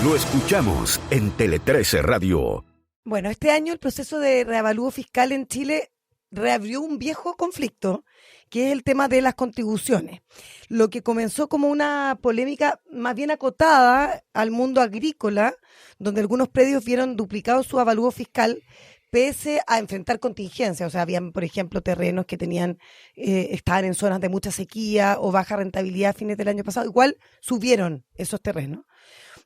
Lo escuchamos en Tele 13 Radio. Bueno, este año el proceso de reavalúo fiscal en Chile reabrió un viejo conflicto, que es el tema de las contribuciones. Lo que comenzó como una polémica más bien acotada al mundo agrícola, donde algunos predios vieron duplicado su avalúo fiscal, pese a enfrentar contingencias. O sea, habían, por ejemplo, terrenos que estaban en zonas de mucha sequía o baja rentabilidad a fines del año pasado. Igual subieron esos terrenos.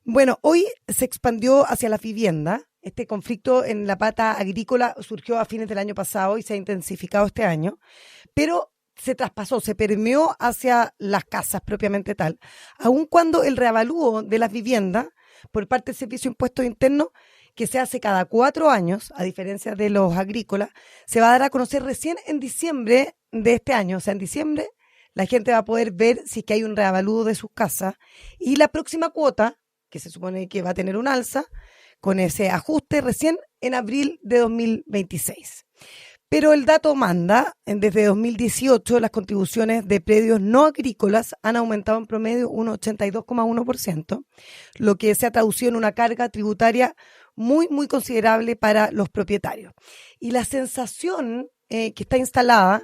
Bueno, hoy se expandió hacia la vivienda. Este conflicto en la pata agrícola surgió a fines del año pasado y se ha intensificado este año, pero se traspasó, se permeó hacia las casas propiamente tal, aun cuando el reavalúo de las viviendas por parte del Servicio de Impuestos Internos, que se hace cada 4 años, a diferencia de los agrícolas, se va a dar a conocer recién en diciembre de este año. O sea, en diciembre la gente va a poder ver si es que hay un reavalúo de sus casas, y la próxima cuota, que se supone que va a tener un alza, con ese ajuste recién en abril de 2026. Pero el dato manda, desde 2018 las contribuciones de predios no agrícolas han aumentado en promedio un 82,1%, lo que se ha traducido en una carga tributaria muy, muy considerable para los propietarios. Y la sensación que está instalada,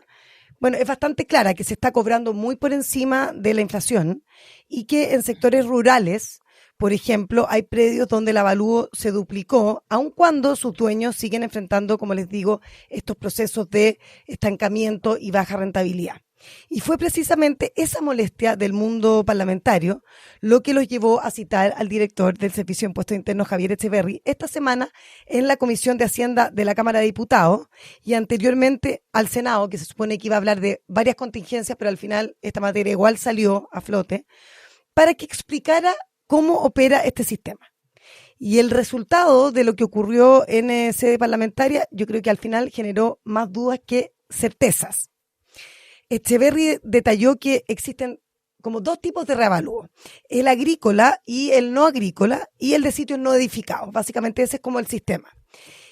bueno, es bastante clara, que se está cobrando muy por encima de la inflación y que en sectores rurales, por ejemplo, hay predios donde el avalúo se duplicó, aun cuando sus dueños siguen enfrentando, como les digo, estos procesos de estancamiento y baja rentabilidad. Y fue precisamente esa molestia del mundo parlamentario lo que los llevó a citar al director del Servicio de Impuestos Internos, Javier Echeverri, esta semana en la Comisión de Hacienda de la Cámara de Diputados y anteriormente al Senado, que se supone que iba a hablar de varias contingencias, pero al final esta materia igual salió a flote, para que explicara cómo opera este sistema. Y el resultado de lo que ocurrió en sede parlamentaria, yo creo que al final generó más dudas que certezas. Echeverri detalló que existen como 2 tipos de reavalúo: el agrícola y el no agrícola, y el de sitios no edificados. Básicamente ese es como el sistema.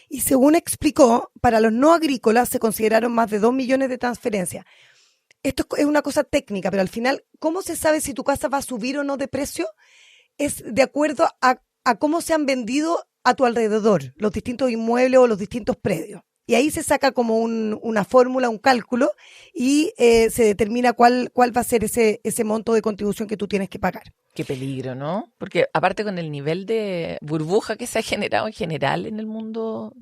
Y según explicó, para los no agrícolas se consideraron más de 2 millones de transferencias. Esto es una cosa técnica, pero al final, ¿cómo se sabe si tu casa va a subir o no de precio? Es de acuerdo a cómo se han vendido a tu alrededor los distintos inmuebles o los distintos predios. Y ahí se saca como una fórmula, un cálculo, y se determina cuál va a ser ese monto de contribución que tú tienes que pagar. Qué peligro, ¿no? Porque aparte con el nivel de burbuja que se ha generado en general en el mundo,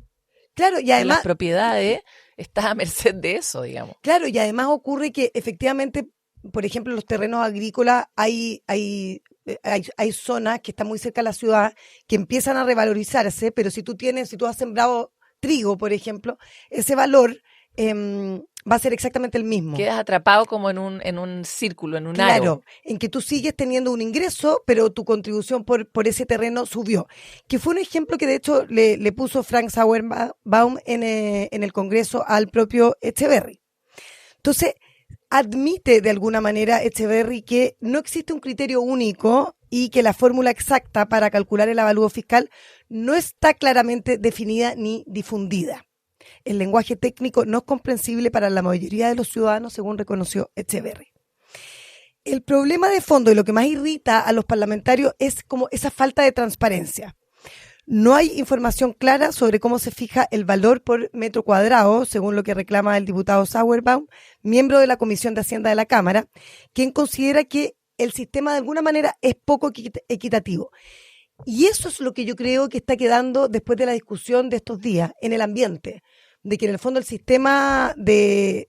claro, y además, de las propiedades, estás a merced de eso, digamos. Claro, y además ocurre que efectivamente, por ejemplo, en los terrenos agrícolas hay zonas que están muy cerca de la ciudad que empiezan a revalorizarse, pero si tú has sembrado trigo, por ejemplo, ese valor va a ser exactamente el mismo. Quedas atrapado como en un círculo, en un aro. Claro, en que tú sigues teniendo un ingreso, pero tu contribución por ese terreno subió. Que fue un ejemplo que de hecho le puso Frank Sauerbaum en el Congreso al propio Echeverri. Entonces, admite de alguna manera Echeverri que no existe un criterio único y que la fórmula exacta para calcular el avalúo fiscal no está claramente definida ni difundida. El lenguaje técnico no es comprensible para la mayoría de los ciudadanos, según reconoció Echeverri. El problema de fondo y lo que más irrita a los parlamentarios es como esa falta de transparencia. No hay información clara sobre cómo se fija el valor por metro cuadrado, según lo que reclama el diputado Sauerbaum, miembro de la Comisión de Hacienda de la Cámara, quien considera que el sistema de alguna manera es poco equitativo. Y eso es lo que yo creo que está quedando después de la discusión de estos días en el ambiente, de que en el fondo el sistema de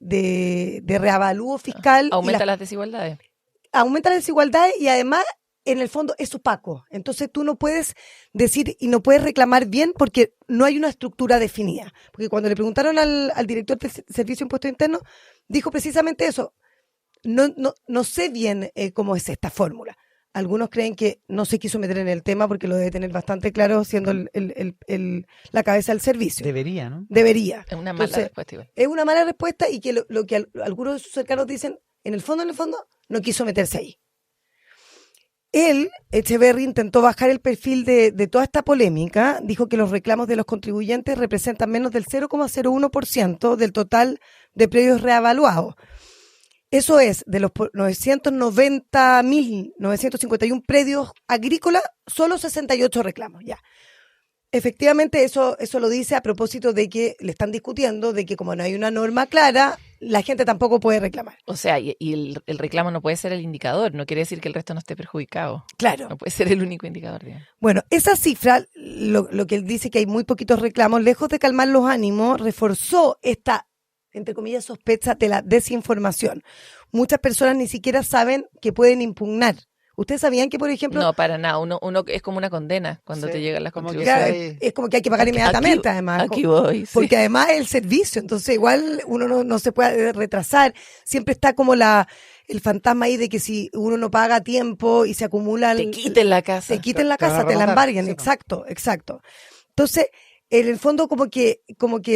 reavalúo fiscal aumenta las desigualdades. Aumenta las desigualdades y además en el fondo es opaco. Entonces tú no puedes decir y no puedes reclamar bien porque no hay una estructura definida. Porque cuando le preguntaron al director del Servicio de Impuestos Internos, dijo precisamente eso. No sé bien cómo es esta fórmula. Algunos creen que no se quiso meter en el tema porque lo debe tener bastante claro siendo la cabeza del servicio. Debería, ¿no? Debería. Es una mala respuesta. Igual. Es una mala respuesta y que lo que algunos de sus cercanos dicen, en el fondo, no quiso meterse ahí. Él, Echeverri, intentó bajar el perfil de toda esta polémica. Dijo que los reclamos de los contribuyentes representan menos del 0,01% del total de predios reavaluados. Eso es, de los 990.951 predios agrícolas, solo 68 reclamos, ya. Efectivamente, eso lo dice a propósito de que le están discutiendo de que como no hay una norma clara, la gente tampoco puede reclamar. O sea, y el reclamo no puede ser el indicador, no quiere decir que el resto no esté perjudicado. Claro. No puede ser el único indicador, digamos. Bueno, esa cifra, lo que él dice que hay muy poquitos reclamos, lejos de calmar los ánimos, reforzó esta, entre comillas, sospecha de la desinformación. Muchas personas ni siquiera saben que pueden impugnar. ¿Ustedes sabían que, por ejemplo... No, para nada. Uno es como una condena cuando te llegan las contribuciones. Es como que hay que pagar inmediatamente, además. Aquí voy, sí. Porque además es el servicio, entonces igual uno no se puede retrasar. Siempre está como el fantasma ahí de que si uno no paga a tiempo y se acumulan... Te quiten la casa. Te quiten la casa, te la embarguen. Sí, exacto. Entonces, en el fondo como que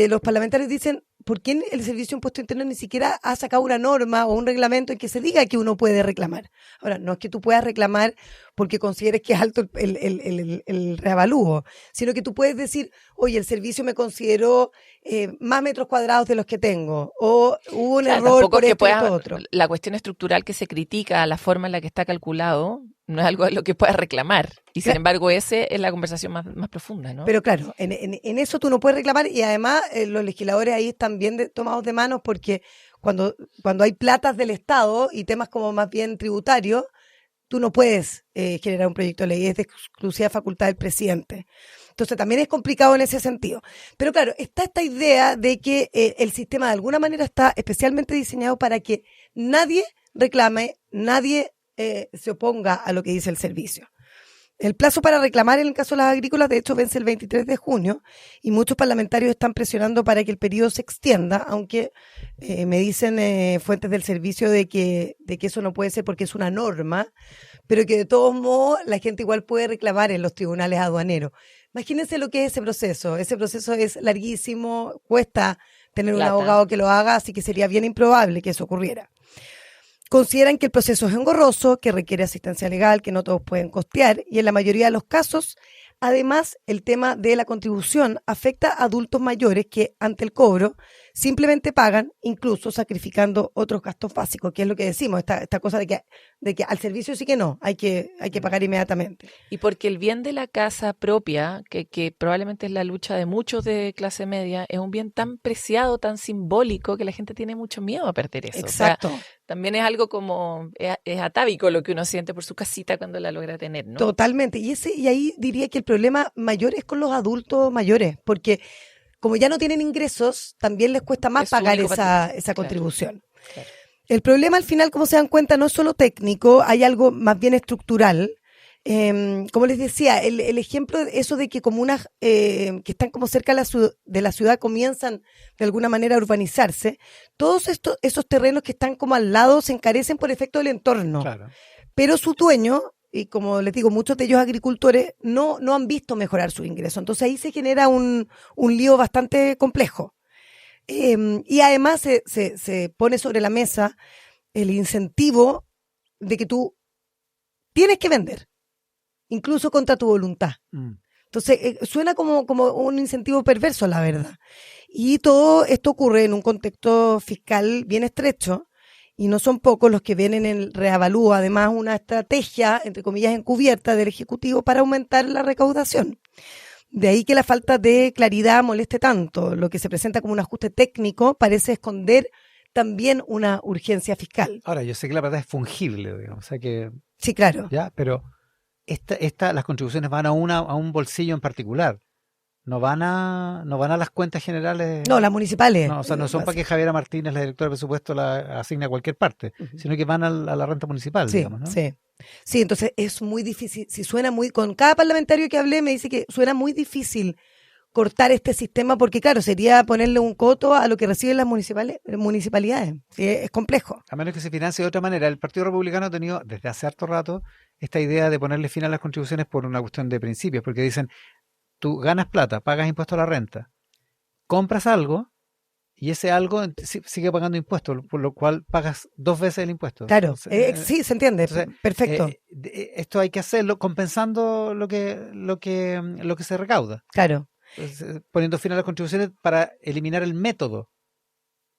los parlamentarios dicen, ¿por qué el Servicio de Impuesto Interno ni siquiera ha sacado una norma o un reglamento en que se diga que uno puede reclamar? Ahora, no es que tú puedas reclamar porque consideres que es alto el reavalúo, sino que tú puedes decir, oye, el servicio me consideró más metros cuadrados de los que tengo, o hubo un error por esto y esto otro. La cuestión estructural que se critica, la forma en la que está calculado, no es algo a lo que puedas reclamar. Y sin embargo, esa es la conversación más profunda, ¿no? Pero claro, en eso tú no puedes reclamar, y además los legisladores ahí están bien tomados de manos, porque cuando hay platas del Estado y temas como más bien tributarios, tú no puedes generar un proyecto de ley, es de exclusiva facultad del presidente. Entonces también es complicado en ese sentido. Pero claro, está esta idea de que el sistema de alguna manera está especialmente diseñado para que nadie reclame, nadie se oponga a lo que dice el servicio. El plazo para reclamar en el caso de las agrícolas, de hecho, vence el 23 de junio y muchos parlamentarios están presionando para que el periodo se extienda, aunque me dicen fuentes del servicio de que eso no puede ser porque es una norma, pero que de todos modos la gente igual puede reclamar en los tribunales aduaneros. Imagínense lo que es ese proceso. Ese proceso es larguísimo, cuesta tener un abogado que lo haga, así que sería bien improbable que eso ocurriera. Consideran que el proceso es engorroso, que requiere asistencia legal, que no todos pueden costear, y en la mayoría de los casos, además, el tema de la contribución afecta a adultos mayores que, ante el cobro, simplemente pagan, incluso sacrificando otros gastos básicos, que es lo que decimos, esta cosa de que al servicio sí que no, hay que pagar inmediatamente. Y porque el bien de la casa propia, que probablemente es la lucha de muchos de clase media, es un bien tan preciado, tan simbólico, que la gente tiene mucho miedo a perder eso. Exacto. O sea, también es algo como, es atávico lo que uno siente por su casita cuando la logra tener, ¿no? Totalmente. Y ahí diría que el problema mayor es con los adultos mayores, porque como ya no tienen ingresos, también les cuesta más pagar esa contribución. Claro. El problema al final, como se dan cuenta, no es solo técnico, hay algo más bien estructural. Como les decía, el ejemplo de eso de que comunas que están como cerca de la ciudad comienzan de alguna manera a urbanizarse, todos esos terrenos que están como al lado se encarecen por efecto del entorno. Claro. Pero su dueño, y como les digo, muchos de ellos agricultores, no han visto mejorar su ingreso. Entonces ahí se genera un lío bastante complejo. Y además se pone sobre la mesa el incentivo de que tú tienes que vender, incluso contra tu voluntad. Entonces, suena como un incentivo perverso, la verdad. Y todo esto ocurre en un contexto fiscal bien estrecho, y no son pocos los que ven en el reavalúo, además, una estrategia, entre comillas, encubierta del Ejecutivo para aumentar la recaudación. De ahí que la falta de claridad moleste tanto. Lo que se presenta como un ajuste técnico parece esconder también una urgencia fiscal. Ahora, yo sé que la plata es fungible, digamos, o sea que... Sí, claro. Ya, pero las contribuciones van a un bolsillo en particular. No van a las cuentas generales. No, las municipales. No, o sea, no son para que Javiera Martínez, la directora de presupuesto, la asigne a cualquier parte, sino que van a la renta municipal, sí, digamos, ¿no? Sí, entonces es muy difícil. Si suena muy, con cada parlamentario que hablé me dice que suena muy difícil cortar este sistema porque, claro, sería ponerle un coto a lo que reciben las municipalidades. Sí, es complejo. A menos que se financie de otra manera. El Partido Republicano ha tenido desde hace harto rato esta idea de ponerle fin a las contribuciones por una cuestión de principios, porque dicen, tú ganas plata, pagas impuesto a la renta, compras algo y ese algo sigue pagando impuestos, por lo cual pagas 2 veces el impuesto. Claro, sí, se entiende, entonces, perfecto. Esto hay que hacerlo compensando lo que se recauda. Claro. Entonces, poniendo fin a las contribuciones para eliminar el método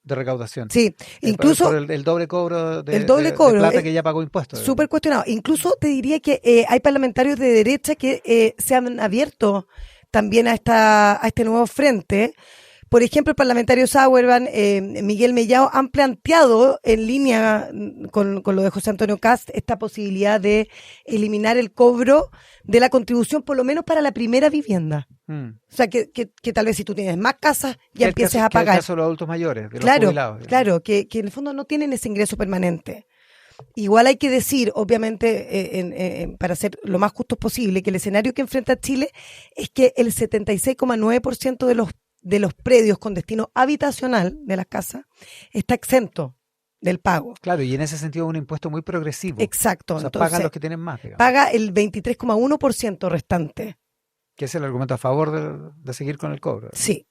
de recaudación. Sí, incluso por el doble cobro de cobro, plata que ya pagó impuestos. Súper cuestionado. Incluso te diría que hay parlamentarios de derecha que se han abierto también a este nuevo frente. Por ejemplo, el parlamentario Sauerman, Miguel Mellado, han planteado en línea con lo de José Antonio Kast esta posibilidad de eliminar el cobro de la contribución, por lo menos para la primera vivienda. O sea, que tal vez si tú tienes más casas, ya empieces a pagar. El caso de los adultos mayores, de los claro, jubilados. Claro, que en el fondo no tienen ese ingreso permanente. Igual hay que decir, obviamente, para ser lo más justos posible, que el escenario que enfrenta Chile es que el 76,9% de los predios con destino habitacional de las casas está exento del pago. Claro, y en ese sentido es un impuesto muy progresivo. Exacto. O sea, Entonces, pagan los que tienen más, digamos. paga el 23,1% restante. Que es el argumento a favor de seguir con el cobro. Sí.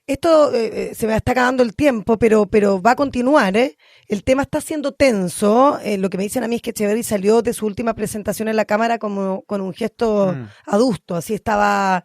Esto se me está acabando el tiempo, pero va a continuar, ¿eh? El tema está siendo tenso. Lo que me dicen a mí es que Echeverri salió de su última presentación en la Cámara como con un gesto adusto, así estaba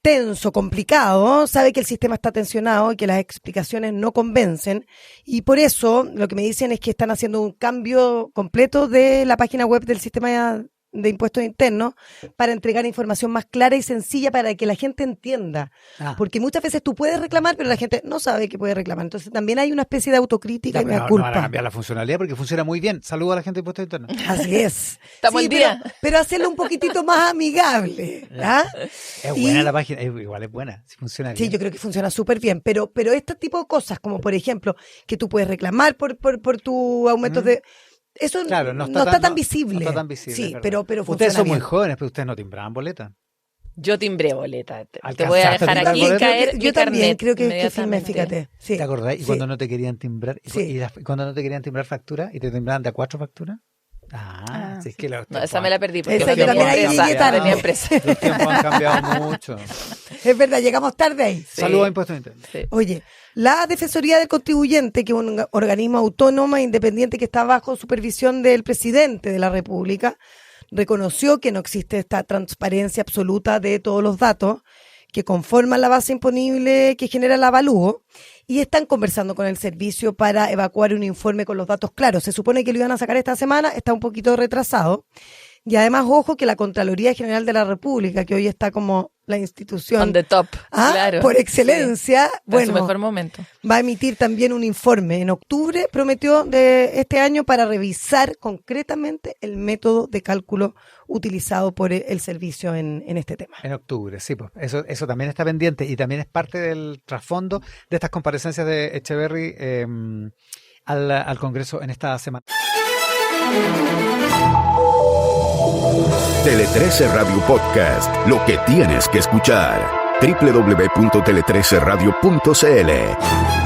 tenso, complicado, sabe que el sistema está tensionado y que las explicaciones no convencen, y por eso lo que me dicen es que están haciendo un cambio completo de la página web del sistema de impuestos internos para entregar información más clara y sencilla para que la gente entienda, porque muchas veces tú puedes reclamar pero la gente no sabe que puede reclamar, entonces también hay una especie de autocrítica y me culpa. No van a cambiar la funcionalidad porque funciona muy bien. Saludos a la gente de impuestos internos. Así es. Estamos en día. Pero hacerlo un poquitito más amigable. Es buena la página, igual es buena, si funciona bien. Sí, yo creo que funciona súper bien, pero este tipo de cosas, como por ejemplo, que tú puedes reclamar por tu aumento de... Eso claro, no está tan visible. No está tan visible. Sí, pero funciona ustedes son bien. muy jóvenes, pero ustedes no timbraban boleta. Yo timbré boleta. Te ¿Alcanzaste voy a a dejar timbrar aquí boleta? caer Yo mi también carnet creo que firme, inmediatamente. fíjate. Sí. ¿Te acordás? Y Sí. cuando no te querían timbrar, Sí. y cuando no te querían timbrar factura y te timbraban de a 4 facturas. Sí, es que No, esa me la perdí porque Esa yo yo también ahí tenía llegué tarde. mi empresa. Los tiempos han cambiado mucho. Es verdad, llegamos tarde ahí. Sí. Saludos a impuestos internos. Sí. Oye, la Defensoría del Contribuyente, que es un organismo autónomo e independiente que está bajo supervisión del presidente de la República, reconoció que no existe esta transparencia absoluta de todos los datos que conforman la base imponible que genera el avalúo, y están conversando con el servicio para evacuar un informe con los datos claros. Se supone que lo iban a sacar esta semana, está un poquito retrasado. Y además, ojo, que la Contraloría General de la República, que hoy está como la institución On the top, claro. por excelencia, Sí, en su bueno, mejor momento. va a emitir también un informe en octubre, prometió, de este año, para revisar concretamente el método de cálculo utilizado por el servicio en este tema. En octubre, sí, pues eso también está pendiente y también es parte del trasfondo de estas comparecencias de Echeverri al Congreso en esta semana. Tele 13 Radio Podcast, lo que tienes que escuchar. www.tele13radio.cl